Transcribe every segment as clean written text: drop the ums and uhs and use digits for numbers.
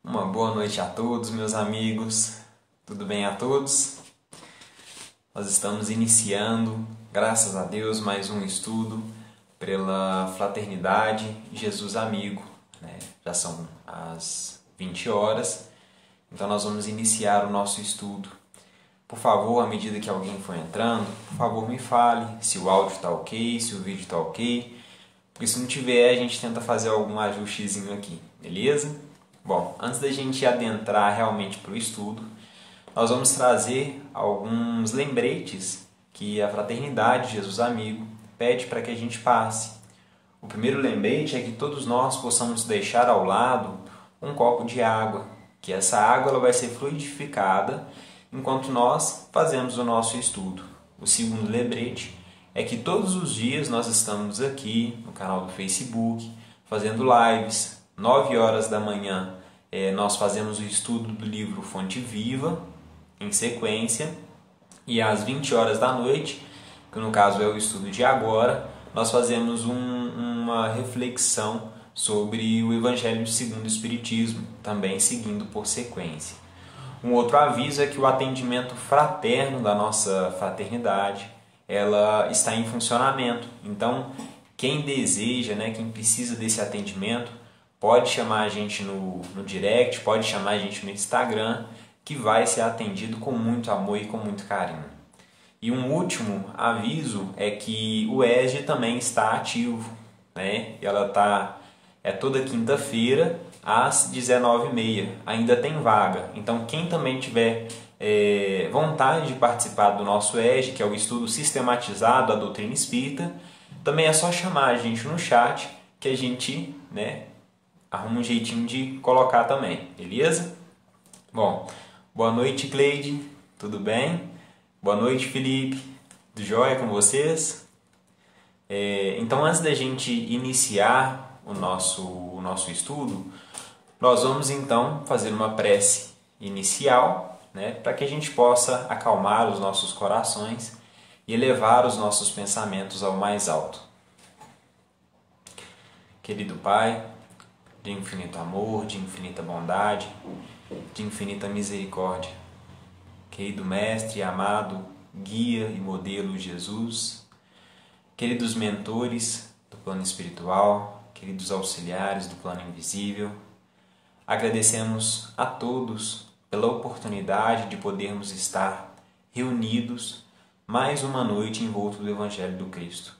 Uma boa noite a todos, meus amigos. Tudo bem a todos? Nós estamos iniciando, graças a Deus, mais um estudo pela Fraternidade Jesus Amigo, né? Já são as 20 horas, então nós vamos iniciar o nosso estudo. Por favor, à medida que alguém for entrando, por favor me fale se o áudio está ok, se o vídeo está ok, porque se não tiver, a gente tenta fazer algum ajustezinho aqui, beleza? Bom, antes da gente adentrar realmente para o estudo, nós vamos trazer alguns lembretes que a Fraternidade Jesus Amigo pede para que a gente passe. O primeiro lembrete é que todos nós possamos deixar ao lado um copo de água, que essa água ela vai ser fluidificada enquanto nós fazemos o nosso estudo. O segundo lembrete é que todos os dias nós estamos aqui no canal do Facebook fazendo lives. 9 horas da manhã nós fazemos o estudo do livro Fonte Viva em sequência, e às 20 horas da noite, que no caso é o estudo de agora, nós fazemos uma reflexão sobre o Evangelho segundo o Espiritismo, também seguindo por sequência. Um outro aviso é que o atendimento fraterno da nossa fraternidade ela está em funcionamento. Então, quem deseja, quem precisa desse atendimento, pode chamar a gente no direct, pode chamar a gente no Instagram, que vai ser atendido com muito amor e com muito carinho. E um último aviso é que o ESG também está ativo, né? Ela é toda quinta-feira às 19h30, ainda tem vaga. Então quem também tiver vontade de participar do nosso ESG, que é o estudo sistematizado da doutrina espírita, também é só chamar a gente no chat que a gente arruma um jeitinho de colocar também, beleza? Bom, boa noite, Cleide, tudo bem? Boa noite, Felipe, tudo jóia com vocês? Então, antes da gente iniciar o nosso estudo, nós vamos então fazer uma prece inicial, para que a gente possa acalmar os nossos corações e elevar os nossos pensamentos ao mais alto. Querido Pai, de infinito amor, de infinita bondade, de infinita misericórdia, querido Mestre, amado, guia e modelo Jesus, queridos mentores do plano espiritual, queridos auxiliares do plano invisível, agradecemos a todos pela oportunidade de podermos estar reunidos mais uma noite envolto do Evangelho do Cristo.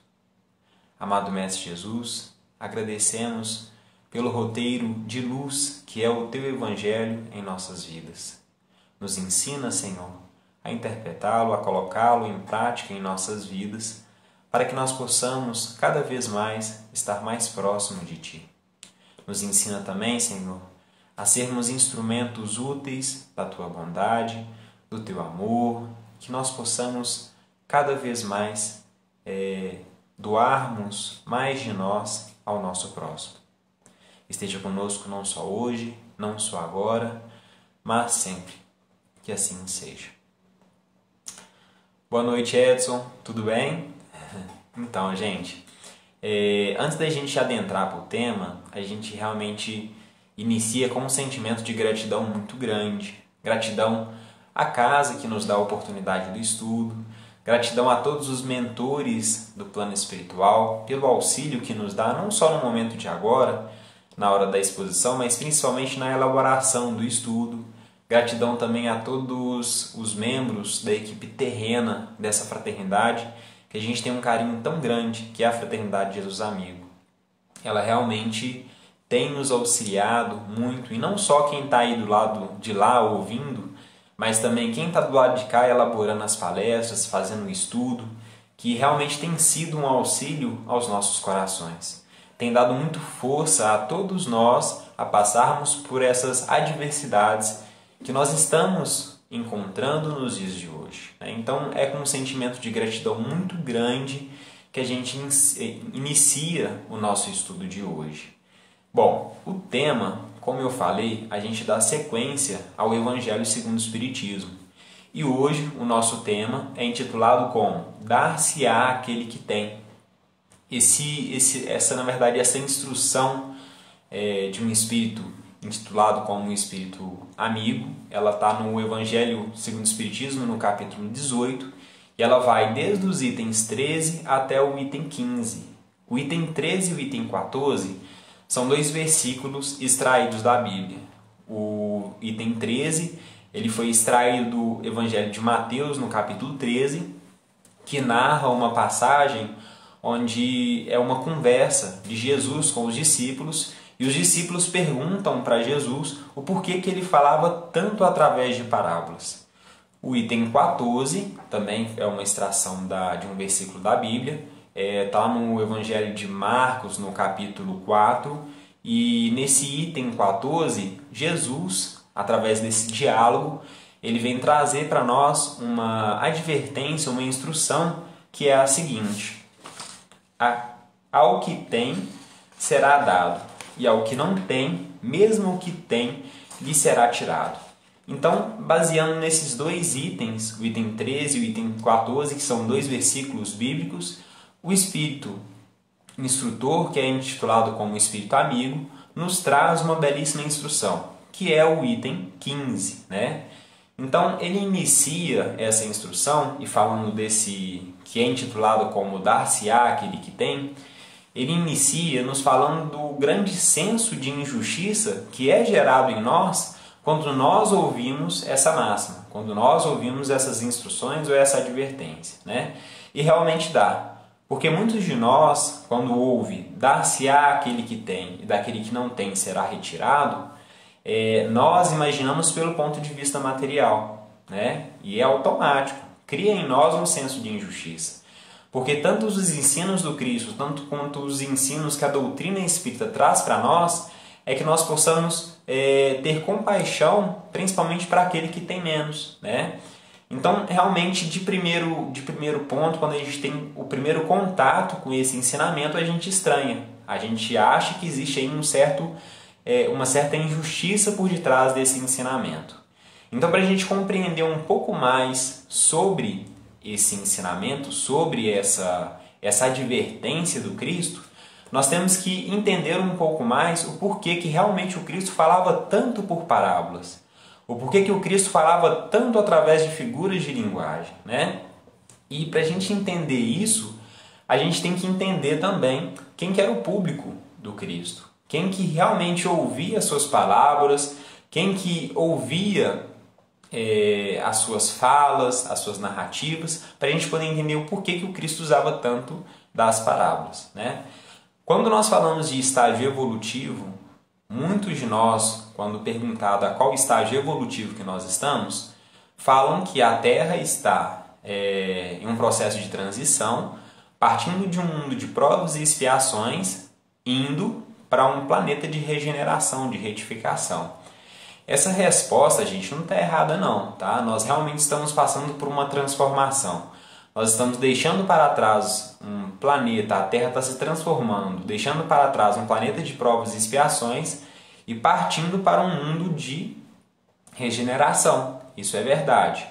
Amado Mestre Jesus, agradecemos pelo roteiro de luz que é o Teu Evangelho em nossas vidas. Nos ensina, Senhor, a interpretá-lo, a colocá-lo em prática em nossas vidas, para que nós possamos cada vez mais estar mais próximo de Ti. Nos ensina também, Senhor, a sermos instrumentos úteis da Tua bondade, do Teu amor, que nós possamos cada vez mais doarmos mais de nós ao nosso próximo. Esteja conosco não só hoje, não só agora, mas sempre. Que assim seja. Boa noite, Edson. Tudo bem? Então, gente, antes da gente adentrar para o tema, a gente realmente inicia com um sentimento de gratidão muito grande. Gratidão à casa que nos dá a oportunidade do estudo. Gratidão a todos os mentores do plano espiritual pelo auxílio que nos dá, não só no momento de agora, na hora da exposição, mas principalmente na elaboração do estudo. Gratidão também a todos os membros da equipe terrena dessa fraternidade, que a gente tem um carinho tão grande, que é a Fraternidade Jesus Amigo. Ela realmente tem nos auxiliado muito, e não só quem está aí do lado de lá ouvindo, mas também quem está do lado de cá elaborando as palestras, fazendo o estudo, que realmente tem sido um auxílio aos nossos corações. Tem dado muito força a todos nós a passarmos por essas adversidades que nós estamos encontrando nos dias de hoje. Então é com um sentimento de gratidão muito grande que a gente inicia o nosso estudo de hoje. Bom, o tema, como eu falei, a gente dá sequência ao Evangelho segundo o Espiritismo. E hoje o nosso tema é intitulado como Dar-se-á aquele que tem. Na verdade, essa instrução de um espírito intitulado como Espírito Amigo. Ela está no Evangelho segundo o Espiritismo, no capítulo 18, e ela vai desde os itens 13 até o item 15. O item 13 e o item 14 são dois versículos extraídos da Bíblia. O item 13 ele foi extraído do Evangelho de Mateus, no capítulo 13, que narra uma passagem onde é uma conversa de Jesus com os discípulos, e os discípulos perguntam para Jesus o porquê que ele falava tanto através de parábolas. O item 14 também é uma extração de um versículo da Bíblia, está no Evangelho de Marcos, no capítulo 4, e nesse item 14, Jesus, através desse diálogo, ele vem trazer para nós uma advertência, uma instrução, que é a seguinte: ao que tem será dado, e ao que não tem, mesmo o que tem, lhe será tirado. Então, baseando nesses dois itens, o item 13 e o item 14, que são dois versículos bíblicos, o Espírito Instrutor, que é intitulado como Espírito Amigo, nos traz uma belíssima instrução, que é o item 15, né? Então, ele inicia essa instrução, e falando desse que é intitulado como Dar-se-á aquele que tem, ele inicia nos falando do grande senso de injustiça que é gerado em nós quando nós ouvimos essa máxima, quando nós ouvimos essas instruções ou essa advertência, né? E realmente dá, porque muitos de nós, quando ouve dar-se-á aquele que tem e daquele que não tem será retirado, nós imaginamos pelo ponto de vista material, né? E é automático, cria em nós um senso de injustiça. Porque tanto os ensinos do Cristo, tanto quanto os ensinos que a doutrina espírita traz para nós, é que nós possamos ter compaixão, principalmente para aquele que tem menos, né? Então, realmente, de primeiro ponto, quando a gente tem o primeiro contato com esse ensinamento, a gente estranha. A gente acha que existe aí uma certa injustiça por detrás desse ensinamento. Então, para a gente compreender um pouco mais sobre esse ensinamento, sobre essa advertência do Cristo, nós temos que entender um pouco mais o porquê que realmente o Cristo falava tanto por parábolas, o porquê que o Cristo falava tanto através de figuras de linguagem, né? E para a gente entender isso, a gente tem que entender também quem que era o público do Cristo, quem que realmente ouvia as suas palavras, quem que ouvia as suas falas, as suas narrativas, para a gente poder entender o porquê que o Cristo usava tanto das parábolas, né? Quando nós falamos de estágio evolutivo, muitos de nós, quando perguntado a qual estágio evolutivo que nós estamos, falam que a Terra está em um processo de transição, partindo de um mundo de provas e expiações, indo para um planeta de regeneração, de retificação. Essa resposta, gente, não está errada não, tá? Nós realmente estamos passando por uma transformação. Nós estamos deixando para trás um planeta, a Terra está se transformando, deixando para trás um planeta de provas e expiações e partindo para um mundo de regeneração. Isso é verdade.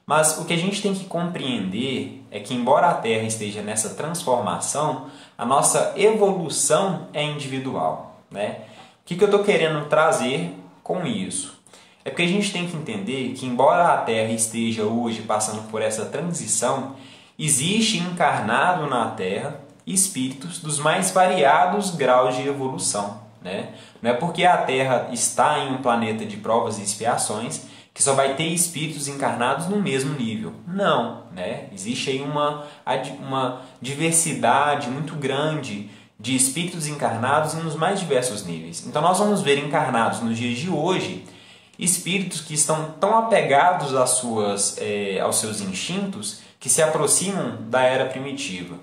Mas o que a gente tem que compreender é que, embora a Terra esteja nessa transformação, a nossa evolução é individual, né? O que eu estou querendo trazer com isso? É porque a gente tem que entender que, embora a Terra esteja hoje passando por essa transição, existe encarnado na Terra espíritos dos mais variados graus de evolução, né? Não é porque a Terra está em um planeta de provas e expiações que só vai ter espíritos encarnados no mesmo nível. Não, né? Existe aí uma diversidade muito grande de espíritos encarnados nos mais diversos níveis. Então nós vamos ver encarnados nos dias de hoje espíritos que estão tão apegados aos seus instintos que se aproximam da era primitiva.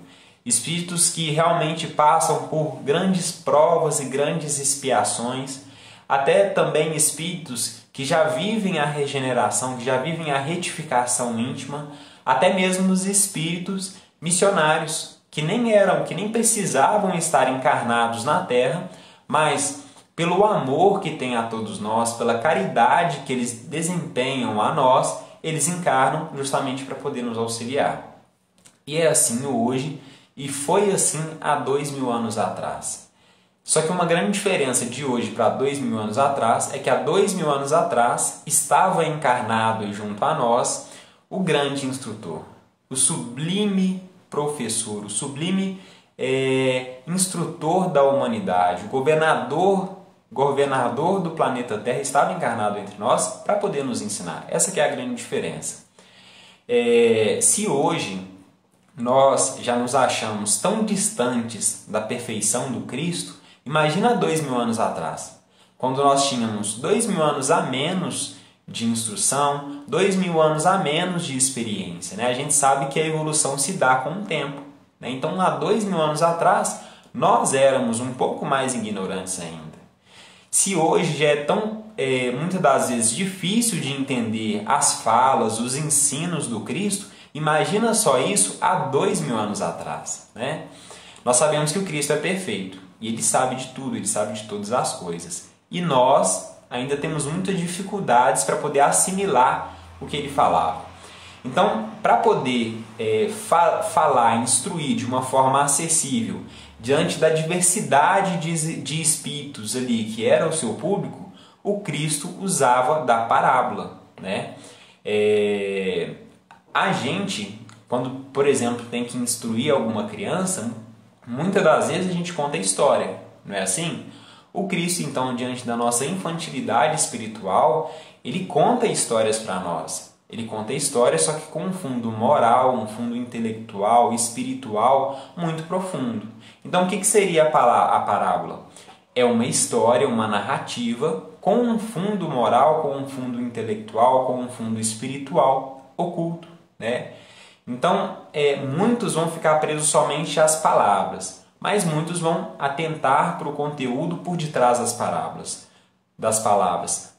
Espíritos que realmente passam por grandes provas e grandes expiações, até também espíritos que já vivem a regeneração, que já vivem a retificação íntima, até mesmo os espíritos missionários, que nem precisavam estar encarnados na Terra, mas pelo amor que têm a todos nós, pela caridade que eles desempenham a nós, eles encarnam justamente para poder nos auxiliar. E é assim hoje, e foi assim há 2000 anos atrás. Só que uma grande diferença de hoje para 2000 anos atrás é que há 2000 anos atrás estava encarnado junto a nós o grande instrutor, o sublime professor, o sublime instrutor da humanidade, o governador do planeta Terra estava encarnado entre nós para poder nos ensinar. Essa que é a grande diferença. Se hoje nós já nos achamos tão distantes da perfeição do Cristo, imagina 2000 anos atrás, quando nós tínhamos 2000 anos a menos de instrução, 2000 anos a menos de experiência. Né? A gente sabe que a evolução se dá com o tempo. Né? Então, há 2000 anos atrás, nós éramos um pouco mais ignorantes ainda. Se hoje já é tão, muitas das vezes, difícil de entender as falas, os ensinos do Cristo, imagina só isso há 2000 anos atrás. Né? Nós sabemos que o Cristo é perfeito e Ele sabe de tudo, Ele sabe de todas as coisas. E nós ainda temos muitas dificuldades para poder assimilar o que Ele falava. Então, para poder falar, instruir de uma forma acessível, diante da diversidade de espíritos ali que era o seu público, o Cristo usava da parábola. Né? A gente, quando, por exemplo, tem que instruir alguma criança, muitas das vezes a gente conta a história, não é assim? O Cristo, então, diante da nossa infantilidade espiritual, Ele conta histórias para nós. Ele conta histórias, só que com um fundo moral, um fundo intelectual, espiritual muito profundo. Então, o que seria a parábola? É uma história, uma narrativa com um fundo moral, com um fundo intelectual, com um fundo espiritual oculto. Né? Então, muitos vão ficar presos somente às palavras, mas muitos vão atentar para o conteúdo por detrás das palavras.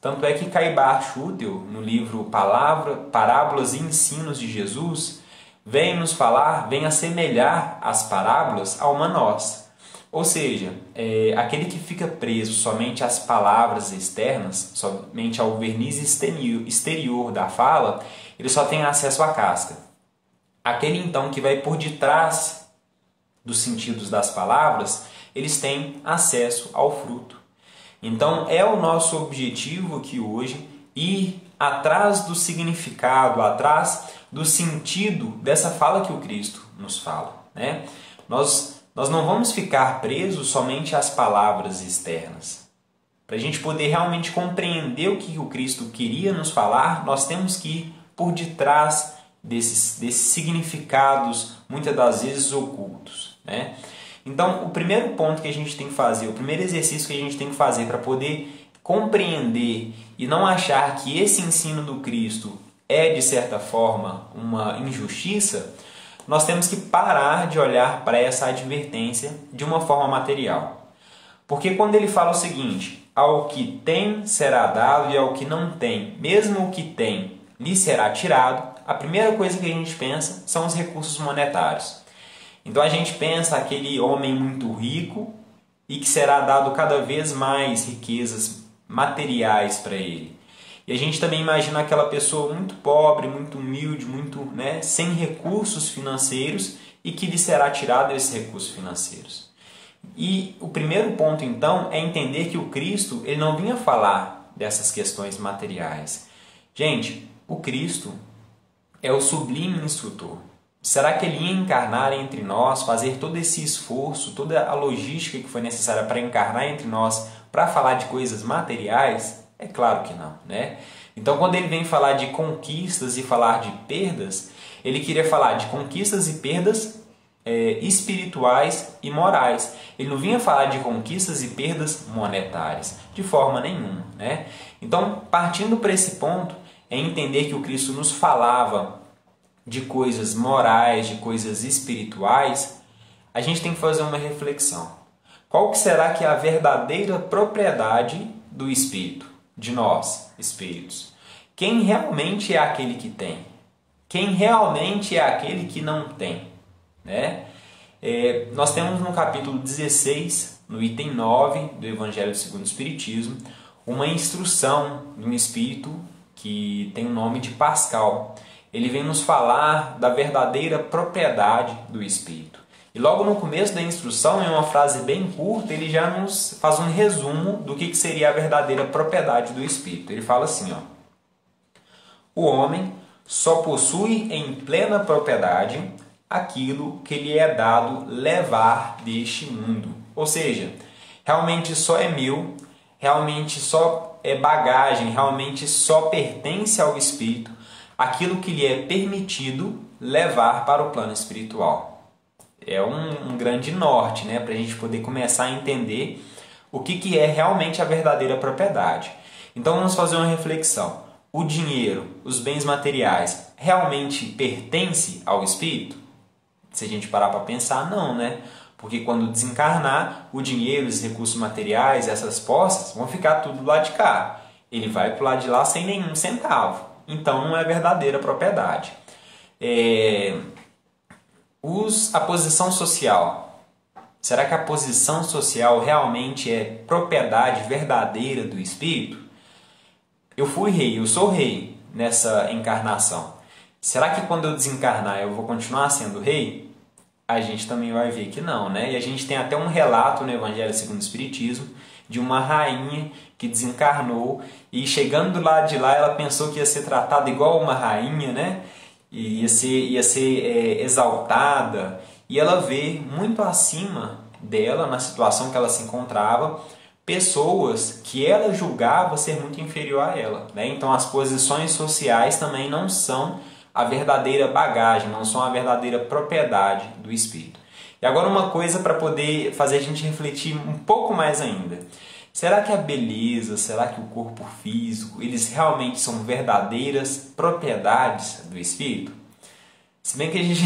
Tanto é que Caibar Schutel, no livro Parábolas e Ensinos de Jesus, vem nos falar, vem assemelhar as parábolas a uma noz. Ou seja, aquele que fica preso somente às palavras externas, somente ao verniz exterior da fala, ele só tem acesso à casca. Aquele então que vai por detrás dos sentidos das palavras, eles têm acesso ao fruto. Então é o nosso objetivo aqui hoje ir atrás do significado, atrás do sentido dessa fala que o Cristo nos fala. Né? Nós não vamos ficar presos somente às palavras externas. Para a gente poder realmente compreender o que o Cristo queria nos falar, nós temos que ir por detrás desses significados, muitas das vezes ocultos. Né? Então, o primeiro ponto que a gente tem que fazer, o primeiro exercício que a gente tem que fazer para poder compreender e não achar que esse ensino do Cristo é, de certa forma, uma injustiça, nós temos que parar de olhar para essa advertência de uma forma material. Porque quando ele fala o seguinte, ao que tem será dado e ao que não tem, mesmo o que tem, lhe será tirado, a primeira coisa que a gente pensa são os recursos monetários. Então a gente pensa aquele homem muito rico e que será dado cada vez mais riquezas materiais para ele. E a gente também imagina aquela pessoa muito pobre, muito humilde, muito, sem recursos financeiros e que lhe será tirado esses recursos financeiros. E o primeiro ponto então é entender que o Cristo ele não vinha falar dessas questões materiais. Gente, o Cristo é o sublime instrutor. Será que ele ia encarnar entre nós, fazer todo esse esforço, toda a logística que foi necessária para encarnar entre nós, para falar de coisas materiais? É claro que não, né? Então, quando ele vem falar de conquistas e falar de perdas, ele queria falar de conquistas e perdas espirituais e morais. Ele não vinha falar de conquistas e perdas monetárias, de forma nenhuma, né? Então, partindo para esse ponto, é entender que o Cristo nos falava de coisas morais, de coisas espirituais, a gente tem que fazer uma reflexão. Qual que será que é a verdadeira propriedade do Espírito, de nós, espíritos? Quem realmente é aquele que tem? Quem realmente é aquele que não tem? Né? Nós temos no capítulo 16, no item 9 do Evangelho segundo o Espiritismo, uma instrução de um espírito que tem o nome de Pascal. Ele vem nos falar da verdadeira propriedade do Espírito. E logo no começo da instrução, em uma frase bem curta, ele já nos faz um resumo do que seria a verdadeira propriedade do Espírito. Ele fala assim, ó: o homem só possui em plena propriedade aquilo que lhe é dado levar deste mundo. Ou seja, realmente só é meu, realmente só é bagagem, realmente só pertence ao Espírito aquilo que lhe é permitido levar para o plano espiritual. É um grande norte, né, para a gente poder começar a entender o que é realmente a verdadeira propriedade. Então vamos fazer uma reflexão. O dinheiro, os bens materiais, realmente pertence ao Espírito? Se a gente parar para pensar, não, né? Porque quando desencarnar, o dinheiro, os recursos materiais, essas posses, vão ficar tudo do lado de cá. Ele vai para o lado de lá sem nenhum centavo. Então não é verdadeira propriedade. A posição social. Será que a posição social realmente é propriedade verdadeira do Espírito? Eu fui rei, eu sou rei nessa encarnação. Será que quando eu desencarnar eu vou continuar sendo rei? A gente também vai ver que não, né? E a gente tem até um relato no Evangelho segundo o Espiritismo de uma rainha que desencarnou e chegando do lado de lá ela pensou que ia ser tratada igual uma rainha, né? E ia ser exaltada, e ela vê muito acima dela, na situação que ela se encontrava, pessoas que ela julgava ser muito inferior a ela, né? Então as posições sociais também não são a verdadeira bagagem, não são a verdadeira propriedade do Espírito. E agora uma coisa para poder fazer a gente refletir um pouco mais ainda. Será que a beleza, será que o corpo físico, eles realmente são verdadeiras propriedades do Espírito? Se bem que a gente,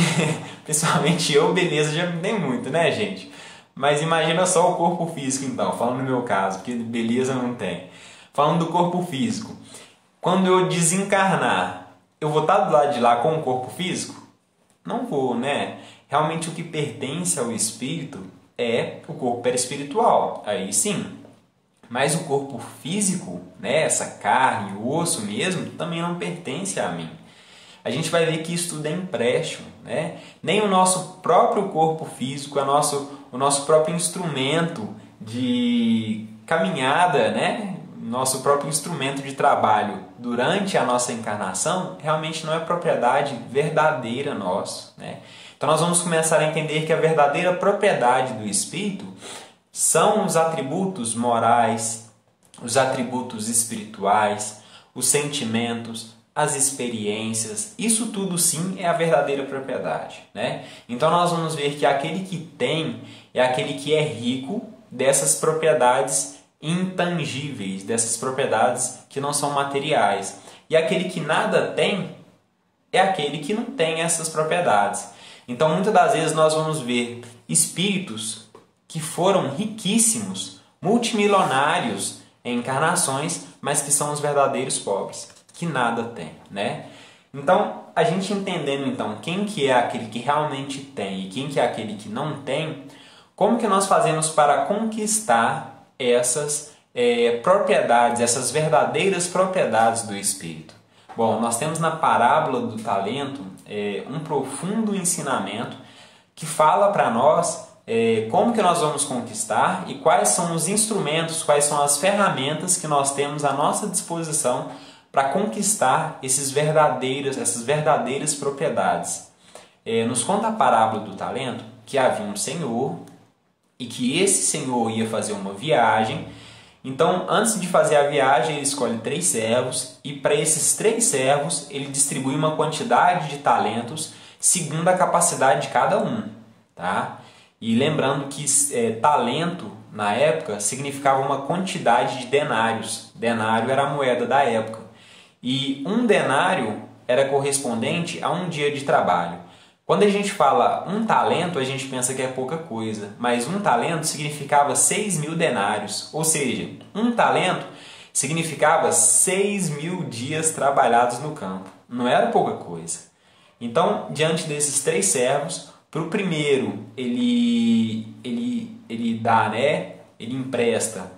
principalmente eu, beleza já me tem muito, né, gente? Mas imagina só o corpo físico então, falando no meu caso, porque beleza não tem. Falando do corpo físico, quando eu desencarnar, eu vou estar do lado de lá com o corpo físico? Não vou, né? Realmente o que pertence ao Espírito é o corpo perispiritual, aí sim. Mas o corpo físico, né, essa carne, o osso mesmo, também não pertence a mim. A gente vai ver que isso tudo é empréstimo, né? Nem o nosso próprio corpo físico, o nosso próprio instrumento de caminhada, né? Nosso próprio instrumento de trabalho durante a nossa encarnação, realmente não é propriedade verdadeira nossa, né? Então nós vamos começar a entender que a verdadeira propriedade do Espírito são os atributos morais, os atributos espirituais, os sentimentos, as experiências. Isso tudo sim é a verdadeira propriedade, né? Então nós vamos ver que aquele que tem é aquele que é rico dessas propriedades intangíveis, dessas propriedades que não são materiais. E aquele que nada tem é aquele que não tem essas propriedades. Então muitas das vezes nós vamos ver espíritos que foram riquíssimos, multimilionários em encarnações, mas que são os verdadeiros pobres, que nada têm, né? Então, a gente entendendo então quem que é aquele que realmente tem e quem que é aquele que não tem, como que nós fazemos para conquistar essas propriedades, essas verdadeiras propriedades do Espírito? Bom, nós temos na parábola do talento um profundo ensinamento que fala para nós como que nós vamos conquistar e quais são os instrumentos, quais são as ferramentas que nós temos à nossa disposição para conquistar essas verdadeiras propriedades. Nos conta a parábola do talento que havia um senhor e que esse senhor ia fazer uma viagem. Então, antes de fazer a viagem, ele escolhe 3 servos e para esses 3 servos ele distribui uma quantidade de talentos segundo a capacidade de cada um, tá? E lembrando que talento, na época, significava uma quantidade de denários. Denário era a moeda da época. E um denário era correspondente a um dia de trabalho. Quando a gente fala um talento, a gente pensa que é pouca coisa. Mas um talento significava 6.000 denários. Ou seja, um talento significava 6.000 dias trabalhados no campo. Não era pouca coisa. Então, diante desses 3 servos, para o primeiro, ele dá, né? Ele empresta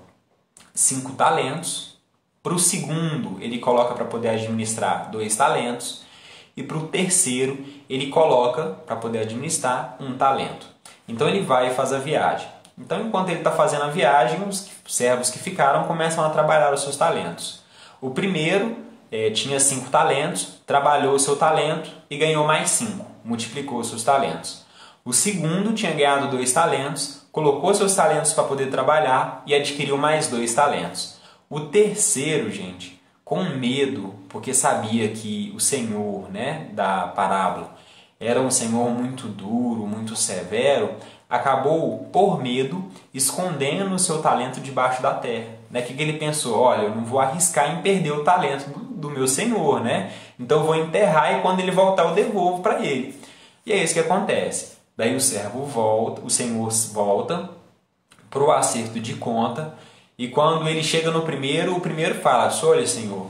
5 talentos. Para o segundo, ele coloca para poder administrar 2 talentos. e para o terceiro ele coloca, para poder administrar, um talento. Então ele vai e faz a viagem. Então enquanto ele está fazendo a viagem, os servos que ficaram começam a trabalhar os seus talentos. O primeiro tinha 5 talentos, trabalhou o seu talento e ganhou mais 5, multiplicou os seus talentos. O segundo tinha ganhado 2 talentos, colocou seus talentos para poder trabalhar e adquiriu mais 2 talentos. O terceiro, gente, com medo, porque sabia que o Senhor, né, da parábola era um Senhor muito duro, muito severo, acabou, por medo, escondendo o seu talento debaixo da terra. O que ele pensou? Olha, eu não vou arriscar em perder o talento do meu Senhor, né? Então eu vou enterrar e quando ele voltar eu devolvo para ele. E é isso que acontece. Daí o servo volta, o Senhor volta para o acerto de conta e quando ele chega no primeiro, o primeiro fala, olha Senhor,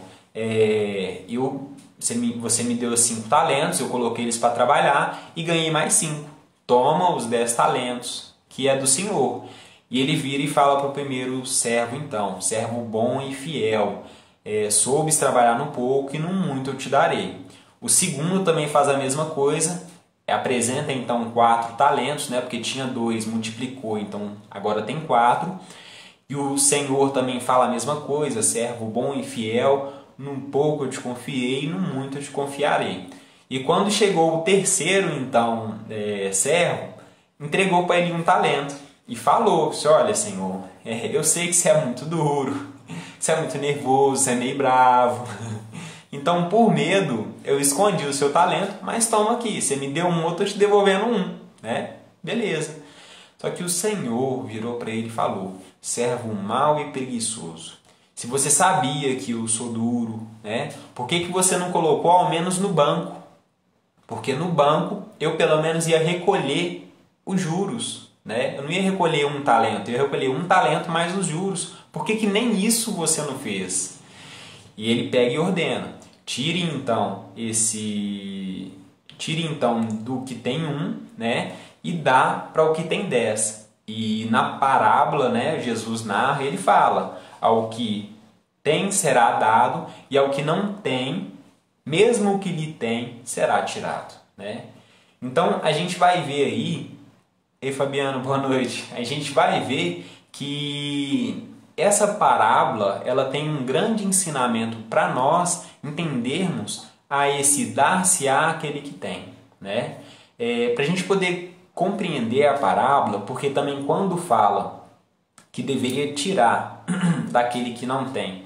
você me deu 5 talentos, eu coloquei eles para trabalhar e ganhei mais 5. Toma os 10 talentos, que é do Senhor. E ele vira e fala para o primeiro servo, então, servo bom e fiel, soubes trabalhar no pouco e no muito eu te darei. O segundo também faz a mesma coisa, apresenta então 4 talentos, né, porque tinha 2, multiplicou, então agora tem 4. E o Senhor também fala a mesma coisa, servo bom e fiel, num pouco eu te confiei e no muito eu te confiarei. E quando chegou o terceiro, então, servo, entregou para ele um talento e falou, olha Senhor, eu sei que você é muito duro, você é muito nervoso, você é meio bravo, então por medo eu escondi o seu talento, mas toma aqui, você me deu um, eu estou te devolvendo um, né? Beleza. Só que o Senhor virou para ele e falou, servo mau e preguiçoso, se você sabia que eu sou duro, né? Por que você não colocou ao menos no banco? Porque no banco eu pelo menos ia recolher os juros, né? Eu não ia recolher um talento, eu ia recolher um talento mais os juros. Por que nem isso você não fez? E ele pega e ordena, tire então do que tem 1, né? E dá para o que tem 10. E na parábola, né, Jesus narra, ele fala, ao que tem será dado e ao que não tem, mesmo o que lhe tem, será tirado, né? Então, a gente vai ver aí... Ei, Fabiano, boa noite. A gente vai ver que essa parábola ela tem um grande ensinamento para nós entendermos a esse dar-se a aquele que tem, né? Para a gente poder compreender a parábola, porque também quando fala que deveria tirar daquele que não tem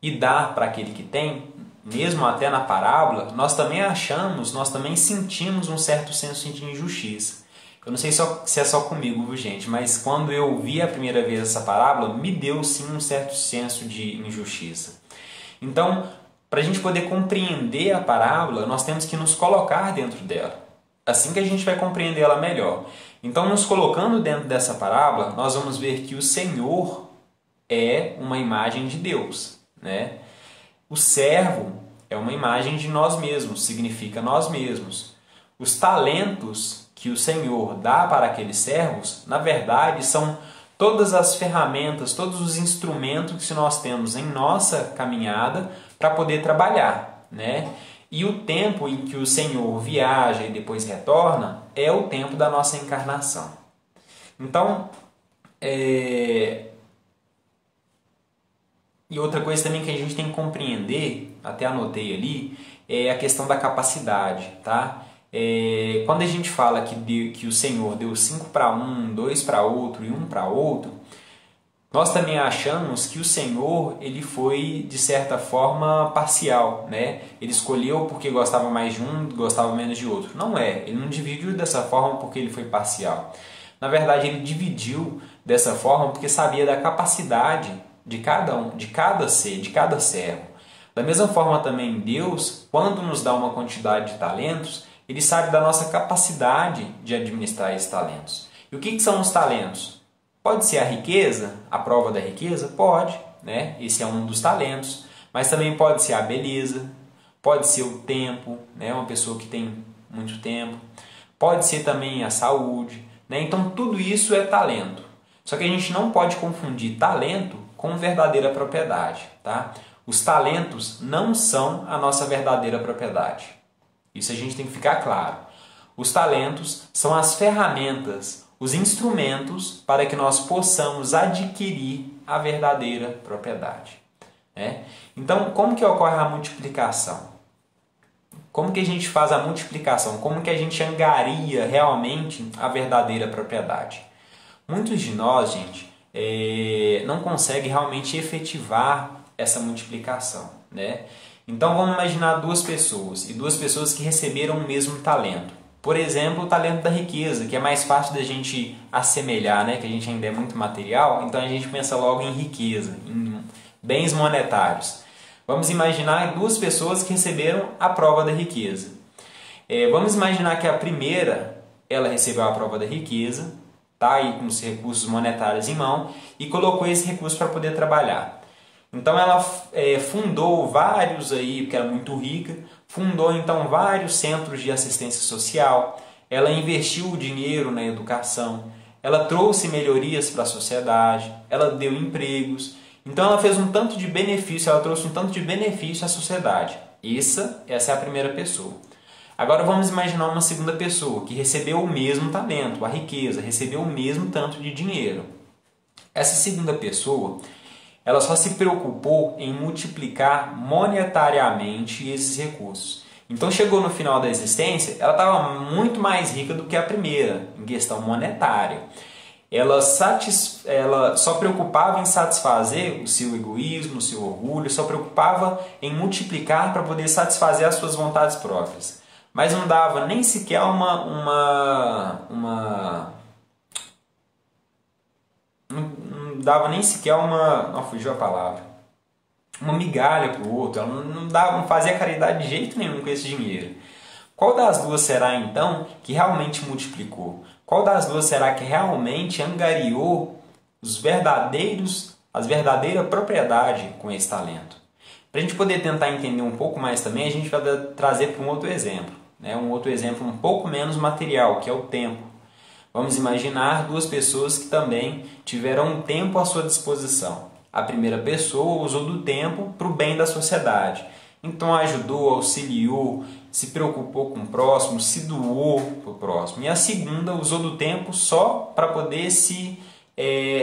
e dar para aquele que tem, mesmo até na parábola, nós também sentimos um certo senso de injustiça. Eu não sei se é só comigo, viu, gente, mas quando eu vi a primeira vez essa parábola, me deu sim um certo senso de injustiça. Então, para a gente poder compreender a parábola, nós temos que nos colocar dentro dela. Assim que a gente vai compreender ela melhor. Então, nos colocando dentro dessa parábola, nós vamos ver que o Senhor é uma imagem de Deus, né? O servo é uma imagem de nós mesmos, significa nós mesmos. Os talentos que o Senhor dá para aqueles servos, na verdade, são todas as ferramentas, todos os instrumentos que nós temos em nossa caminhada para poder trabalhar, né? E o tempo em que o Senhor viaja e depois retorna é o tempo da nossa encarnação. Então, e outra coisa também que a gente tem que compreender, até anotei ali, é a questão da capacidade, tá? Quando a gente fala que o Senhor deu 5 para um, 2 para outro e 1 para outro, nós também achamos que o Senhor ele foi, de certa forma, parcial, né? Ele escolheu porque gostava mais de um, gostava menos de outro. Não é, ele não dividiu dessa forma porque ele foi parcial. Na verdade, ele dividiu dessa forma porque sabia da capacidade de cada um, de cada ser, de cada servo. Da mesma forma também Deus, quando nos dá uma quantidade de talentos, Ele sabe da nossa capacidade de administrar esses talentos. E o que são os talentos? Pode ser a riqueza, a prova da riqueza? Pode, né? Esse é um dos talentos. Mas também pode ser a beleza, pode ser o tempo, né? Uma pessoa que tem muito tempo. Pode ser também a saúde, né? Então tudo isso é talento. Só que a gente não pode confundir talento com verdadeira propriedade, tá? Os talentos não são a nossa verdadeira propriedade. Isso a gente tem que ficar claro. Os talentos são as ferramentas, os instrumentos para que nós possamos adquirir a verdadeira propriedade, né? Então, como que ocorre a multiplicação? Como que a gente faz a multiplicação? Como que a gente angaria realmente a verdadeira propriedade? Muitos de nós, gente, não conseguem realmente efetivar essa multiplicação, né? Então vamos imaginar duas pessoas que receberam o mesmo talento. Por exemplo, o talento da riqueza, que é mais fácil da gente assemelhar, né? Que a gente ainda é muito material, então a gente pensa logo em riqueza, em bens monetários. Vamos imaginar duas pessoas que receberam a prova da riqueza. Vamos imaginar que a primeira, ela recebeu a prova da riqueza, tá aí com os recursos monetários em mão, e colocou esse recurso para poder trabalhar. Então ela fundou vários aí, porque era muito rica, fundou então vários centros de assistência social, ela investiu o dinheiro na educação, ela trouxe melhorias para a sociedade, ela deu empregos, então ela fez um tanto de benefício, ela trouxe um tanto de benefício à sociedade. Essa é a primeira pessoa. Agora vamos imaginar uma segunda pessoa que recebeu o mesmo talento, a riqueza, recebeu o mesmo tanto de dinheiro. Essa segunda pessoa, ela só se preocupou em multiplicar monetariamente esses recursos. Então chegou no final da existência, ela estava muito mais rica do que a primeira, em questão monetária. Ela só preocupava em satisfazer o seu egoísmo, o seu orgulho, só preocupava em multiplicar para poder satisfazer as suas vontades próprias. Mas não dava nem sequer fugiu a palavra, uma migalha para o outro, ela não fazia caridade de jeito nenhum com esse dinheiro. Qual das duas será então que realmente multiplicou? Qual das duas será que realmente angariou as verdadeira propriedade com esse talento? Para a gente poder tentar entender um pouco mais também, a gente vai trazer para um outro exemplo, né? Um outro exemplo um pouco menos material, que é o tempo. Vamos imaginar duas pessoas que também tiveram um tempo à sua disposição. A primeira pessoa usou do tempo para o bem da sociedade. Então ajudou, auxiliou, se preocupou com o próximo, se doou para o próximo. E a segunda usou do tempo só para poder se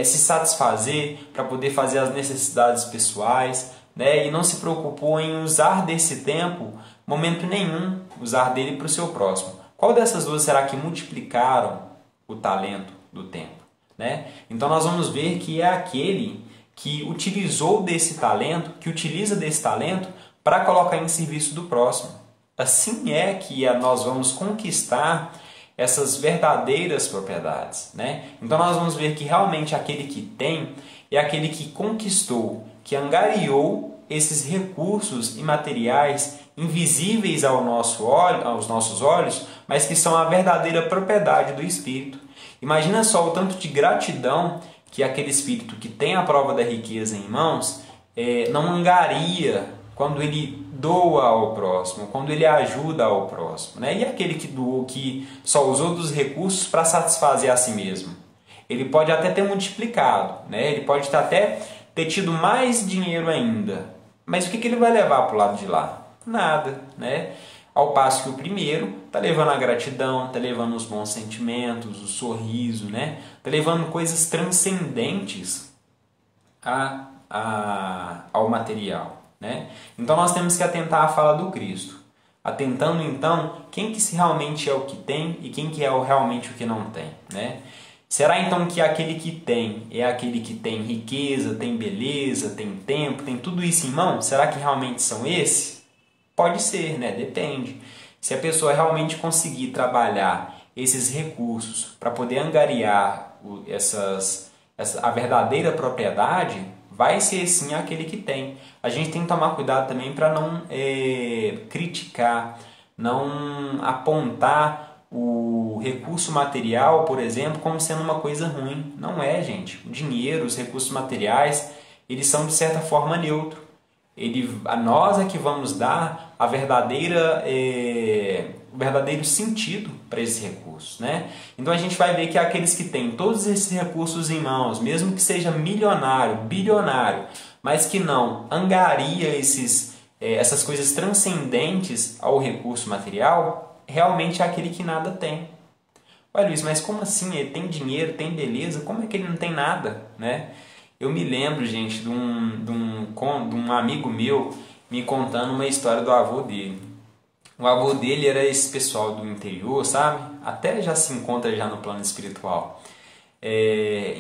satisfazer, para poder fazer as necessidades pessoais, né? E não se preocupou em usar desse tempo, momento nenhum, usar dele para o seu próximo. Qual dessas duas será que multiplicaram o talento do tempo, né? Então nós vamos ver que é aquele que utilizou desse talento, que utiliza desse talento para colocar em serviço do próximo. Assim é que nós vamos conquistar essas verdadeiras propriedades, né? Então nós vamos ver que realmente aquele que tem é aquele que conquistou, que angariou esses recursos imateriais invisíveis aos nossos olhos, mas que são a verdadeira propriedade do Espírito. Imagina só o tanto de gratidão que aquele Espírito que tem a prova da riqueza em mãos não angaria quando ele doa ao próximo, quando ele ajuda ao próximo, né? E aquele que doou, que só usou dos recursos para satisfazer a si mesmo? Ele pode até ter multiplicado, né? Ele pode até ter tido mais dinheiro ainda, mas o que ele vai levar para o lado de lá? Nada, né? Ao passo que o primeiro está levando a gratidão, está levando os bons sentimentos, o sorriso, né? Está levando coisas transcendentes ao material, né? Então nós temos que atentar à fala do Cristo, atentando então quem que realmente é o que tem e quem que é realmente o que não tem, né? Será então que aquele que tem é aquele que tem riqueza, tem beleza, tem tempo, tem tudo isso em mão? Será que realmente são esses? Pode ser, né? Depende. Se a pessoa realmente conseguir trabalhar esses recursos para poder angariar a verdadeira propriedade, vai ser sim aquele que tem. A gente tem que tomar cuidado também para não criticar, não apontar o recurso material, por exemplo, como sendo uma coisa ruim. Não é, gente. O dinheiro, os recursos materiais, eles são de certa forma neutros. Nós é que vamos dar o verdadeiro sentido para esses recursos, né? Então a gente vai ver que aqueles que têm todos esses recursos em mãos, mesmo que seja milionário, bilionário, mas que não angaria esses essas coisas transcendentes ao recurso material, realmente é aquele que nada tem. Olha, Luiz, mas como assim? Ele tem dinheiro, tem beleza, como é que ele não tem nada, né? Eu me lembro, gente, de um amigo meu me contando uma história do avô dele. O avô dele era esse pessoal do interior, sabe? Até já se encontra já no plano espiritual.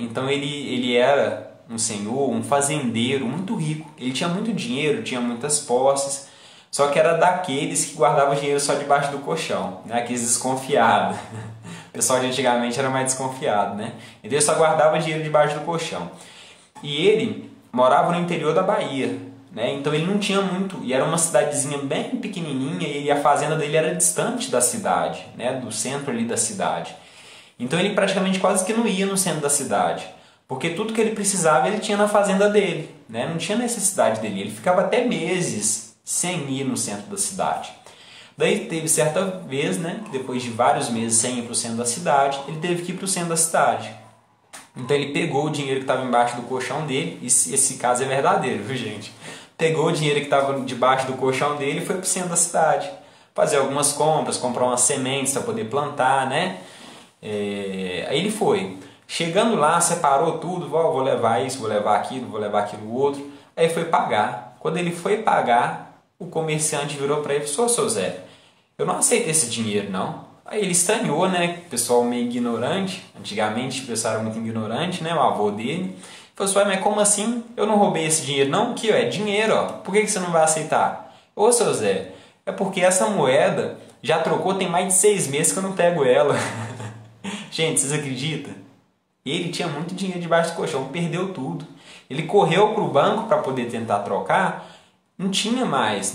Então ele era um senhor, um fazendeiro muito rico. Ele tinha muito dinheiro, tinha muitas posses, só que era daqueles que guardavam dinheiro só debaixo do colchão, né? Aqueles desconfiados. O pessoal de antigamente era mais desconfiado, né? Então ele só guardava dinheiro debaixo do colchão. E ele morava no interior da Bahia, né? Então ele não tinha muito, e era uma cidadezinha bem pequenininha, e a fazenda dele era distante da cidade, né? Do centro ali da cidade. Então ele praticamente quase que não ia no centro da cidade, porque tudo que ele precisava ele tinha na fazenda dele, né? Não tinha necessidade dele, ele ficava até meses sem ir no centro da cidade. Daí teve certa vez, né, que depois de vários meses sem ir para o centro da cidade, ele teve que ir para o centro da cidade. Então ele pegou o dinheiro que estava embaixo do colchão dele, esse caso é verdadeiro, viu, gente? Pegou o dinheiro que estava debaixo do colchão dele e foi para o centro da cidade. Fazer algumas compras, comprar umas sementes para poder plantar, né? Aí ele foi. Chegando lá, separou tudo, vou levar isso, vou levar aquilo outro. Aí foi pagar. Quando ele foi pagar, o comerciante virou para ele e falou: "Seu Zé, eu não aceito esse dinheiro, não." Aí ele estranhou, né? O pessoal meio ignorante. Antigamente o pessoal era muito ignorante, né? O avô dele. Falou assim: "Mas como assim? Eu não roubei esse dinheiro, não? Aqui, ó, é dinheiro, ó. Por que você não vai aceitar?" "Ô, seu Zé, é porque essa moeda já trocou tem mais de 6 meses que eu não pego ela." Gente, vocês acreditam? Ele tinha muito dinheiro debaixo do colchão, perdeu tudo. Ele correu para o banco para poder tentar trocar. Não tinha mais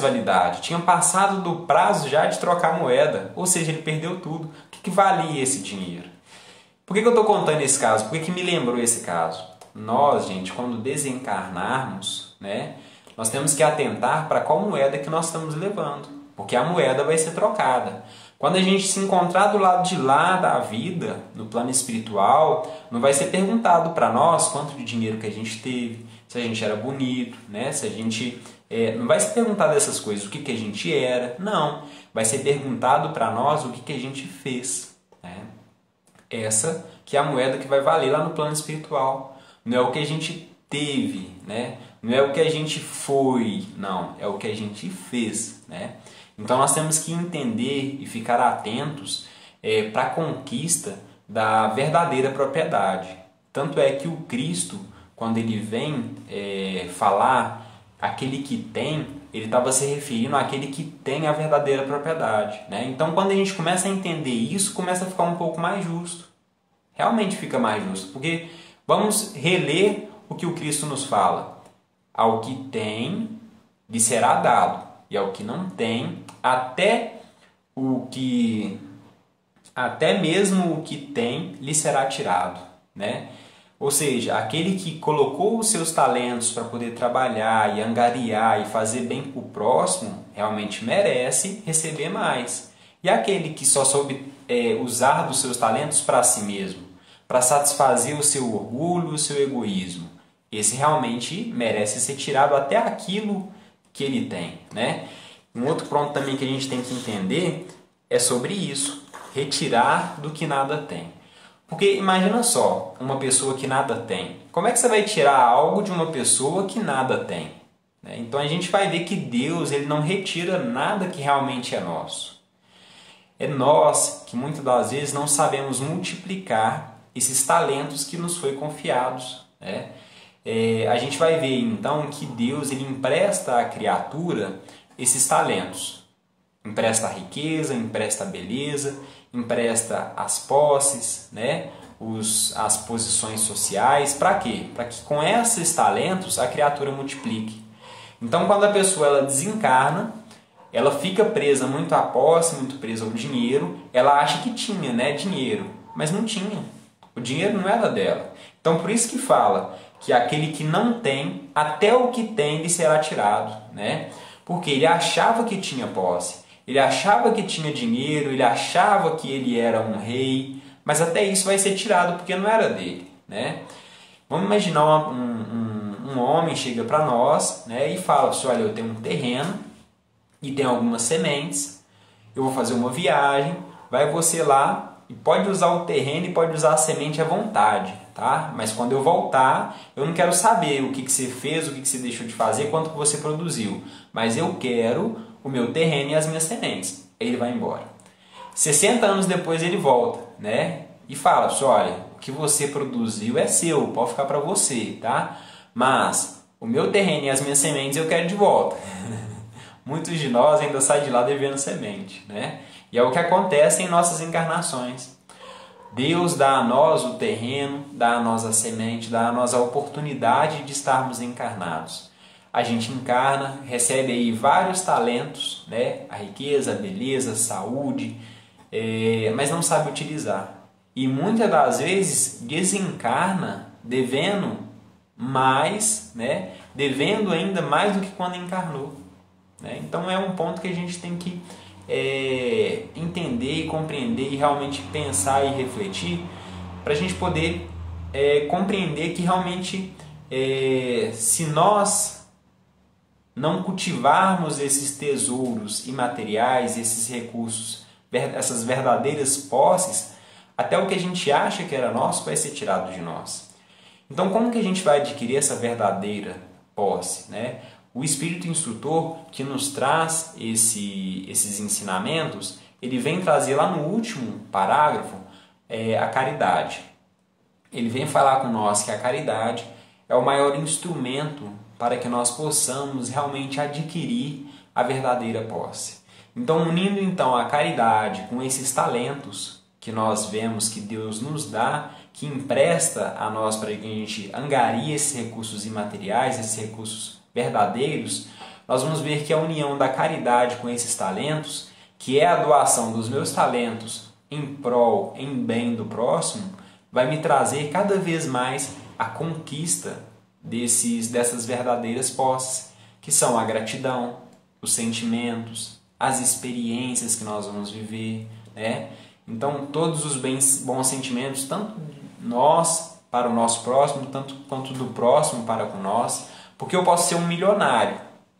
validade. Tinha passado do prazo já de trocar a moeda. Ou seja, ele perdeu tudo. O que valia esse dinheiro? Por que eu estou contando esse caso? Por que me lembrou esse caso? Nós, gente, quando desencarnarmos, né, nós temos que atentar para qual moeda que nós estamos levando. Porque a moeda vai ser trocada. Quando a gente se encontrar do lado de lá da vida, no plano espiritual, não vai ser perguntado para nós quanto de dinheiro que a gente teve, se a gente era bonito, né? Se a gente não vai ser perguntado essas coisas, o que a gente era, não. Vai ser perguntado para nós o que a gente fez, né? Essa que é a moeda que vai valer lá no plano espiritual. Não é o que a gente teve, né? Não é o que a gente foi, não. É o que a gente fez, né? Então nós temos que entender e ficar atentos para a conquista da verdadeira propriedade. Tanto é que o Cristo, quando ele vem falar aquele que tem, ele estava se referindo àquele que tem a verdadeira propriedade, né? Então quando a gente começa a entender isso, começa a ficar um pouco mais justo. Realmente fica mais justo, porque vamos reler o que o Cristo nos fala. Ao que tem, lhe será dado, e ao que não tem, até mesmo o que tem lhe será tirado, né? Ou seja, aquele que colocou os seus talentos para poder trabalhar e angariar e fazer bem para o próximo, realmente merece receber mais. E aquele que só soube usar dos seus talentos para si mesmo, para satisfazer o seu orgulho, o seu egoísmo, esse realmente merece ser tirado até aquilo que ele tem, né? Um outro ponto também que a gente tem que entender é sobre isso, retirar do que nada tem. Porque imagina só, uma pessoa que nada tem. Como é que você vai tirar algo de uma pessoa que nada tem? Então a gente vai ver que Deus ele não retira nada que realmente é nosso. É nós que muitas das vezes não sabemos multiplicar esses talentos que nos foi confiados, né? A gente vai ver então que Deus ele empresta à criatura esses talentos. Empresta a riqueza, empresta a beleza, empresta as posses, né? As posições sociais. Para quê? Para que com esses talentos a criatura multiplique. Então quando a pessoa ela desencarna, ela fica presa muito à posse, muito presa ao dinheiro, ela acha que tinha, né, dinheiro, mas não tinha. O dinheiro não era dela. Então por isso que fala que aquele que não tem, até o que tem lhe será tirado, né? Porque ele achava que tinha posse, ele achava que tinha dinheiro, ele achava que ele era um rei, mas até isso vai ser tirado porque não era dele, né? Vamos imaginar um um homem chega para nós, né, e fala assim, olha, eu tenho um terreno e tem algumas sementes, eu vou fazer uma viagem, vai você lá e pode usar o terreno e pode usar a semente à vontade, tá? Mas quando eu voltar, eu não quero saber o que você fez, o que você deixou de fazer, quanto que você produziu, mas eu quero o meu terreno e as minhas sementes. Aí ele vai embora. 60 anos depois ele volta, né? E fala, assim, olha, o que você produziu é seu, pode ficar para você, tá? Mas o meu terreno e as minhas sementes eu quero de volta. Muitos de nós ainda saem de lá devendo semente, né? E é o que acontece em nossas encarnações. Deus dá a nós o terreno, dá a nós a semente, dá a nós a oportunidade de estarmos encarnados. A gente encarna, recebe aí vários talentos, né? A riqueza, a beleza, a saúde, mas não sabe utilizar. E muitas das vezes desencarna devendo mais, né? Devendo ainda mais do que quando encarnou. Né? Então é um ponto que a gente tem que entender e compreender e realmente pensar e refletir para a gente poder compreender que realmente se nós não cultivarmos esses tesouros imateriais, esses recursos, essas verdadeiras posses, até o que a gente acha que era nosso vai ser tirado de nós. Então como que a gente vai adquirir essa verdadeira posse, né? O Espírito Instrutor que nos traz esses ensinamentos, ele vem trazer lá no último parágrafo a caridade. Ele vem falar com nós que a caridade é o maior instrumento para que nós possamos realmente adquirir a verdadeira posse. Então, unindo então a caridade com esses talentos que nós vemos que Deus nos dá, que empresta a nós para que a gente angarie esses recursos imateriais, esses recursos verdadeiros, nós vamos ver que a união da caridade com esses talentos, que é a doação dos meus talentos em prol, em bem do próximo, vai me trazer cada vez mais a conquista dessas verdadeiras posses, que são a gratidão, os sentimentos, as experiências que nós vamos viver, né? Então, todos os bons sentimentos, tanto nós para o nosso próximo, tanto quanto do próximo para com nós, porque eu posso ser um milionário,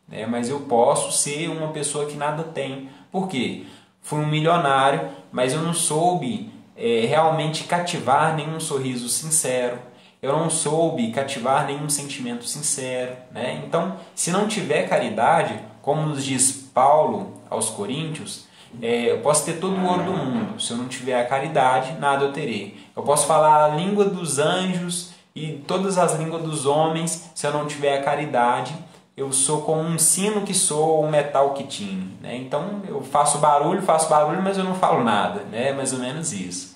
né? Mas eu posso ser uma pessoa que nada tem. Por quê? Fui um milionário, mas eu não soube realmente cativar nenhum sorriso sincero, eu não soube cativar nenhum sentimento sincero, né? Então, se não tiver caridade, como nos diz Paulo aos Coríntios, eu posso ter todo o ouro do mundo, se eu não tiver a caridade, nada eu terei. Eu posso falar a língua dos anjos e todas as línguas dos homens, se eu não tiver a caridade, eu sou como um sino que soa, um metal que tine, né? Então eu faço barulho, mas eu não falo nada, né? Mais ou menos isso.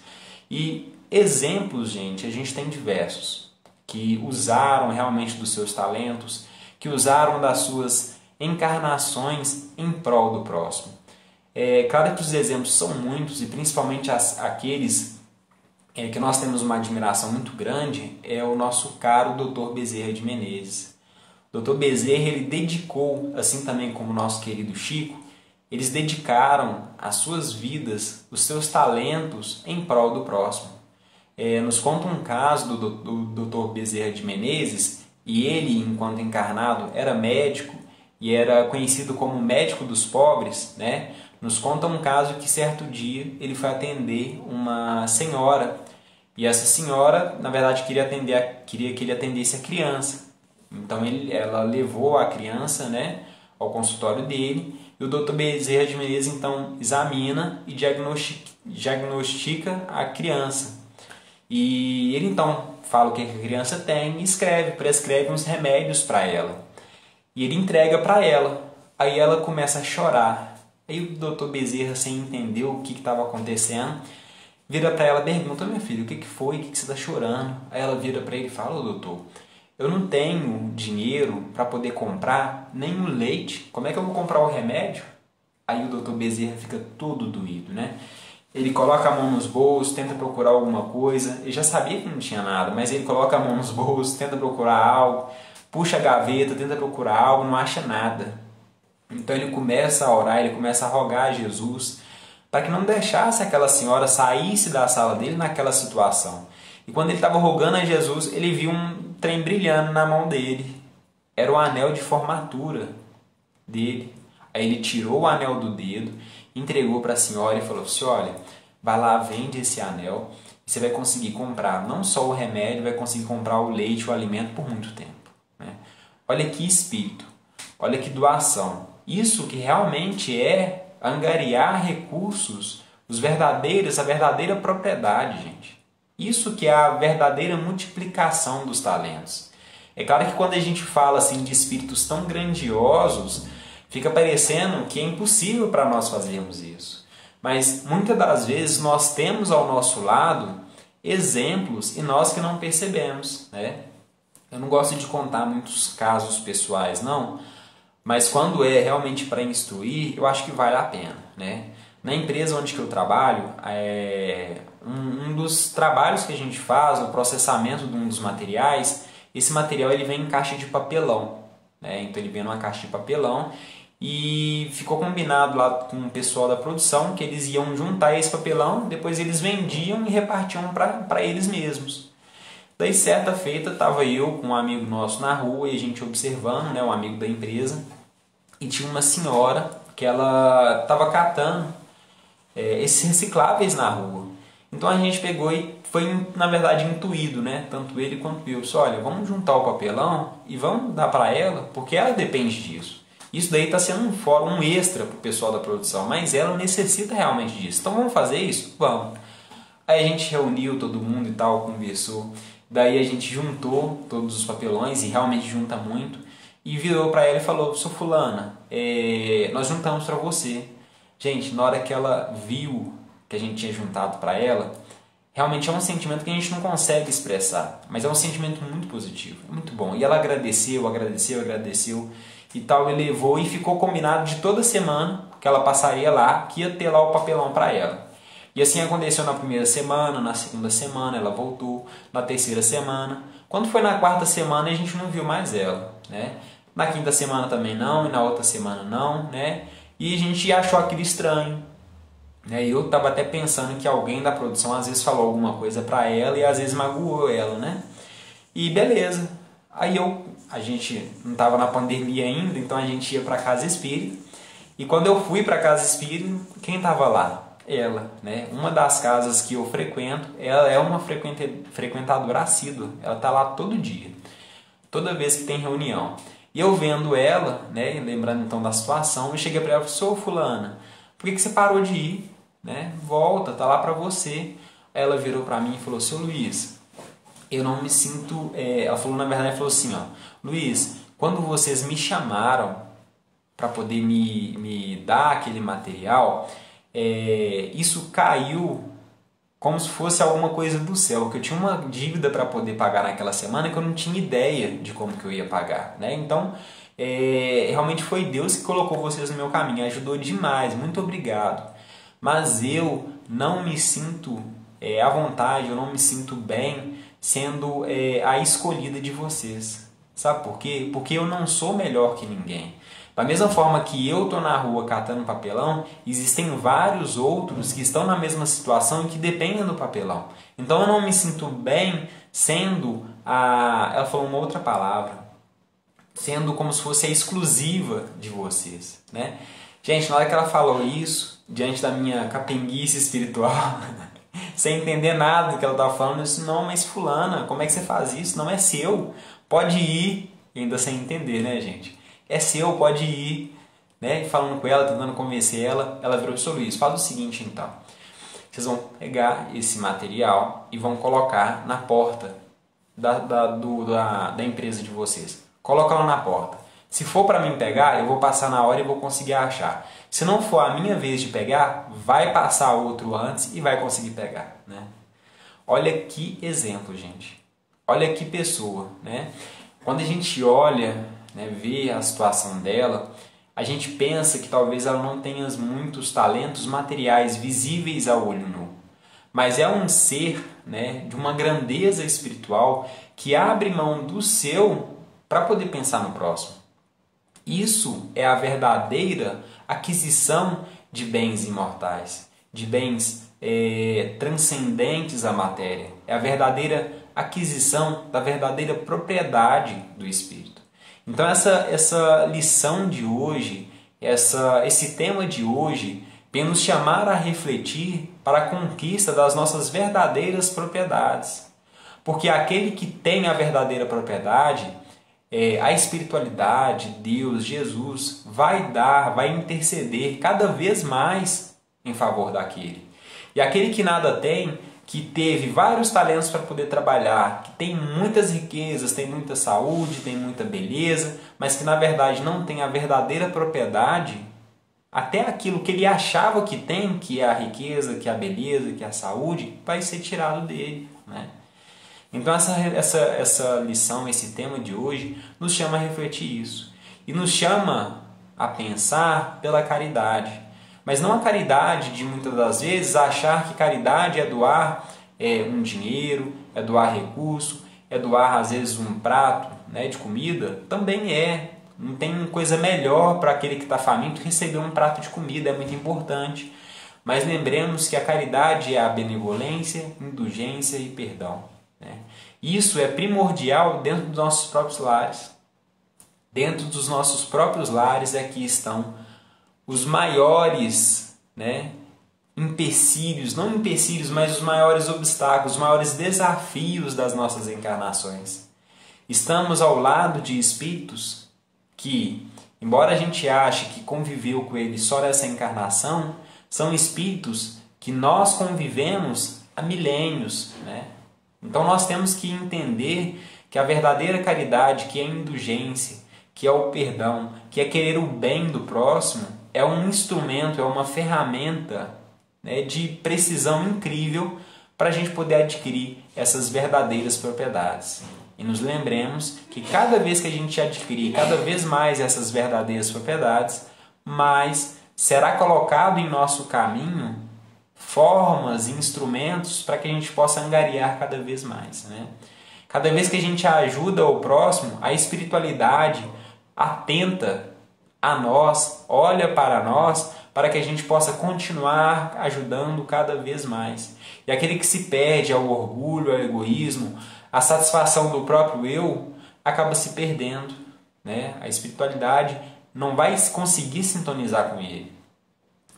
E exemplos, gente, a gente tem diversos, que usaram realmente dos seus talentos, que usaram das suas encarnações em prol do próximo. Claro que os exemplos são muitos, e principalmente aqueles que nós temos uma admiração muito grande, é o nosso caro Dr. Bezerra de Menezes. O Dr. Bezerra, ele dedicou, assim também como o nosso querido Chico, eles dedicaram as suas vidas, os seus talentos em prol do próximo. Nos conta um caso do Dr. Bezerra de Menezes, e ele, enquanto encarnado, era médico e era conhecido como médico dos pobres, né? Nos conta um caso que certo dia ele foi atender uma senhora, e essa senhora, na verdade, queria que ele atendesse a criança. Então ela levou a criança, né, ao consultório dele, e o Dr. Bezerra de Menezes então examina e diagnostica a criança. E ele então fala o que a criança tem e prescreve uns remédios para ela. E ele entrega para ela. Aí ela começa a chorar. Aí o Dr. Bezerra, sem entender o que estava acontecendo, vira para ela e pergunta: minha filha, o que foi? O que você está chorando? Aí ela vira para ele e fala: doutor, eu não tenho dinheiro para poder comprar nenhum leite. Como é que eu vou comprar o remédio? Aí o Dr. Bezerra fica todo doído, né? Ele coloca a mão nos bolsos, tenta procurar alguma coisa. Ele já sabia que não tinha nada, mas ele coloca a mão nos bolsos, tenta procurar algo, puxa a gaveta, tenta procurar algo, não acha nada. Então ele começa a orar, ele começa a rogar a Jesus para que não deixasse aquela senhora saísse da sala dele naquela situação. E quando ele estava rogando a Jesus, ele viu um trem brilhando na mão dele. era o anel de formatura dele. Aí ele tirou o anel do dedo, entregou para a senhora e falou assim, olha, vai lá, vende esse anel e você vai conseguir comprar não só o remédio, vai conseguir comprar o leite, o alimento por muito tempo. Né? Olha que espírito, olha que doação. Isso que realmente é angariar recursos, a verdadeira propriedade, gente. Isso que é a verdadeira multiplicação dos talentos. É claro que quando a gente fala assim de espíritos tão grandiosos, fica parecendo que é impossível para nós fazermos isso. Mas muitas das vezes nós temos ao nosso lado exemplos e nós que não percebemos, né? Eu não gosto de contar muitos casos pessoais, não, mas quando é realmente para instruir, eu acho que vale a pena, né? Na empresa onde que eu trabalho, um dos trabalhos que a gente faz, o processamento de um dos materiais, esse material ele vem em caixa de papelão, né? Então ele vem numa caixa de papelão e ficou combinado lá com o pessoal da produção que eles iam juntar esse papelão, depois eles vendiam e repartiam para eles mesmos. Daí certa feita estava eu com um amigo nosso na rua e a gente observando, né, um amigo da empresa, e tinha uma senhora que ela estava catando esses recicláveis na rua. Então a gente pegou e foi, na verdade, intuído, né? Tanto ele quanto eu. Só, olha, vamos juntar o papelão e vamos dar para ela, porque ela depende disso. Isso daí está sendo um extra para o pessoal da produção, mas ela necessita realmente disso. Então vamos fazer isso? Vamos. Aí a gente reuniu todo mundo e tal, conversou. Daí a gente juntou todos os papelões, e realmente junta muito, e virou para ela e falou, sou fulana, nós juntamos para você. Gente, na hora que ela viu que a gente tinha juntado para ela, realmente é um sentimento que a gente não consegue expressar, mas é um sentimento muito positivo, é muito bom. E ela agradeceu e tal, e levou, e ficou combinado de toda semana que ela passaria lá, que ia ter lá o papelão para ela. E assim aconteceu na primeira semana, na segunda semana ela voltou, na terceira semana. Quando foi na quarta semana a gente não viu mais ela, né? Na quinta semana também não, e na outra semana não, né? E a gente achou aquilo estranho. Eu estava até pensando que alguém da produção às vezes falou alguma coisa para ela e às vezes magoou ela, né? E beleza. Aí a gente não estava na pandemia ainda, então a gente ia para casa espírita. E quando eu fui para casa espírita, quem estava lá? Ela, né? Uma das casas que eu frequento, ela é uma frequentadora assídua. Ela está lá todo dia, toda vez que tem reunião. E eu vendo ela, né? Lembrando então da situação, eu cheguei para ela e falei, sou fulana, por que você parou de ir? Né? Volta, tá lá para você. Aí ela virou para mim e falou, seu Luiz, eu não me sinto... Ela falou, na verdade, falou assim, ó, Luiz, quando vocês me chamaram para poder me dar aquele material, isso caiu como se fosse alguma coisa do céu, que eu tinha uma dívida para poder pagar naquela semana que eu não tinha ideia de como que eu ia pagar, né? Então, realmente foi Deus que colocou vocês no meu caminho, ajudou demais, muito obrigado. Mas eu não me sinto à vontade, eu não me sinto bem sendo a escolhida de vocês. Sabe por quê? Porque eu não sou melhor que ninguém. Da mesma forma que eu estou na rua catando papelão, existem vários outros que estão na mesma situação e que dependem do papelão. Então eu não me sinto bem sendo ela falou uma outra palavra, sendo como se fosse a exclusiva de vocês, né? Gente, na hora que ela falou isso, diante da minha capenguice espiritual, sem entender nada do que ela estava falando, eu disse, não, mas fulana, como é que você faz isso? Não é seu, pode ir, e ainda sem entender, né, gente? É seu, pode ir, né? Falando com ela, tentando convencer ela, ela virou para o Luiz, faz o seguinte então, vocês vão pegar esse material e vão colocar na porta da empresa de vocês. Coloca lá na porta. Se for para mim pegar, eu vou passar na hora e vou conseguir achar. Se não for a minha vez de pegar, vai passar outro antes e vai conseguir pegar, né? Olha que exemplo, gente. Olha que pessoa, né? Quando a gente olha, né, vê a situação dela, a gente pensa que talvez ela não tenha muitos talentos materiais visíveis ao olho nu. Mas é um ser, né, de uma grandeza espiritual que abre mão do seu para poder pensar no próximo. Isso é a verdadeira aquisição de bens imortais, de bens transcendentes à matéria. É a verdadeira aquisição da verdadeira propriedade do espírito. Então essa lição de hoje, esse tema de hoje, vem nos chamar a refletir para a conquista das nossas verdadeiras propriedades. Porque aquele que tem a verdadeira propriedade, a espiritualidade, Deus, Jesus, vai interceder cada vez mais em favor daquele. E aquele que nada tem, que teve vários talentos para poder trabalhar, que tem muitas riquezas, tem muita saúde, tem muita beleza, mas que na verdade não tem a verdadeira propriedade, até aquilo que ele achava que tem, que é a riqueza, que é a beleza, que é a saúde, vai ser tirado dele, né? Então essa lição, esse tema de hoje, nos chama a refletir isso. E nos chama a pensar pela caridade. Mas não a caridade de muitas das vezes achar que caridade é doar um dinheiro, é doar recurso, é doar às vezes um prato, né, de comida. Também é. Não tem coisa melhor para aquele que está faminto receber um prato de comida, é muito importante. Mas lembremos que a caridade é a benevolência, indulgência e perdão, né? Isso é primordial dentro dos nossos próprios lares. Dentro dos nossos próprios lares é que estão os maiores, né, empecilhos, não empecilhos, mas os maiores obstáculos, os maiores desafios das nossas encarnações. Estamos ao lado de espíritos que, embora a gente ache que conviveu com eles só nessa encarnação, são espíritos que nós convivemos há milênios, né? Então nós temos que entender que a verdadeira caridade, que é a indulgência, que é o perdão, que é querer o bem do próximo, é um instrumento, é uma ferramenta, né, de precisão incrível para a gente poder adquirir essas verdadeiras propriedades. E nos lembremos que cada vez que a gente adquirir cada vez mais essas verdadeiras propriedades, mais será colocado em nosso caminho formas e instrumentos para que a gente possa angariar cada vez mais, né? Cada vez que a gente ajuda o próximo, a espiritualidade atenta a nós, olha para nós, para que a gente possa continuar ajudando cada vez mais. E aquele que se perde ao orgulho, ao egoísmo, à satisfação do próprio eu, acaba se perdendo, né? A espiritualidade não vai conseguir sintonizar com ele.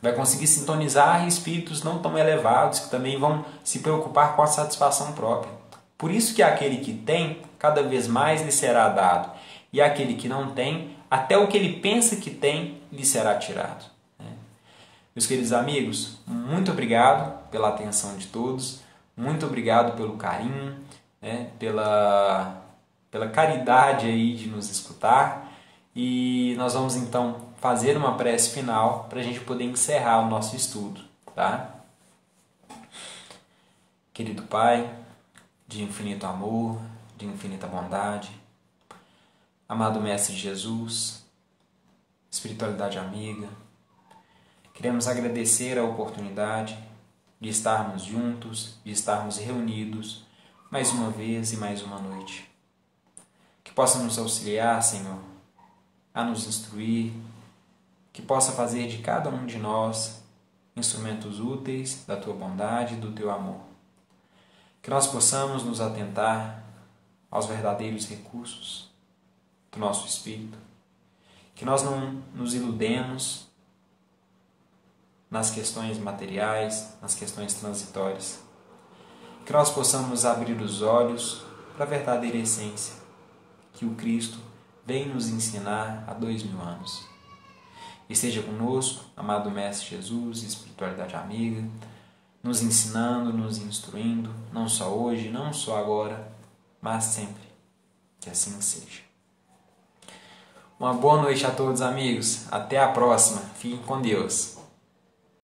Vai conseguir sintonizar espíritos não tão elevados, que também vão se preocupar com a satisfação própria. Por isso que aquele que tem, cada vez mais lhe será dado. E aquele que não tem, até o que ele pensa que tem, lhe será tirado. Meus queridos amigos, muito obrigado pela atenção de todos. Muito obrigado pelo carinho, né, pela caridade aí de nos escutar. E nós vamos então fazer uma prece final para a gente poder encerrar o nosso estudo, tá? Querido Pai, de infinito amor, de infinita bondade, amado Mestre Jesus, espiritualidade amiga, queremos agradecer a oportunidade de estarmos juntos, de estarmos reunidos mais uma vez e mais uma noite. Que possa nos auxiliar, Senhor, a nos instruir, que possa fazer de cada um de nós instrumentos úteis da Tua bondade e do Teu amor. Que nós possamos nos atentar aos verdadeiros recursos do nosso espírito, que nós não nos iludemos nas questões materiais, nas questões transitórias, que nós possamos abrir os olhos para a verdadeira essência que o Cristo vem nos ensinar há 2000 anos. Esteja conosco, amado Mestre Jesus, espiritualidade amiga, nos ensinando, nos instruindo, não só hoje, não só agora, mas sempre. Que assim seja. Uma boa noite a todos, amigos. Até a próxima. Fiquem com Deus.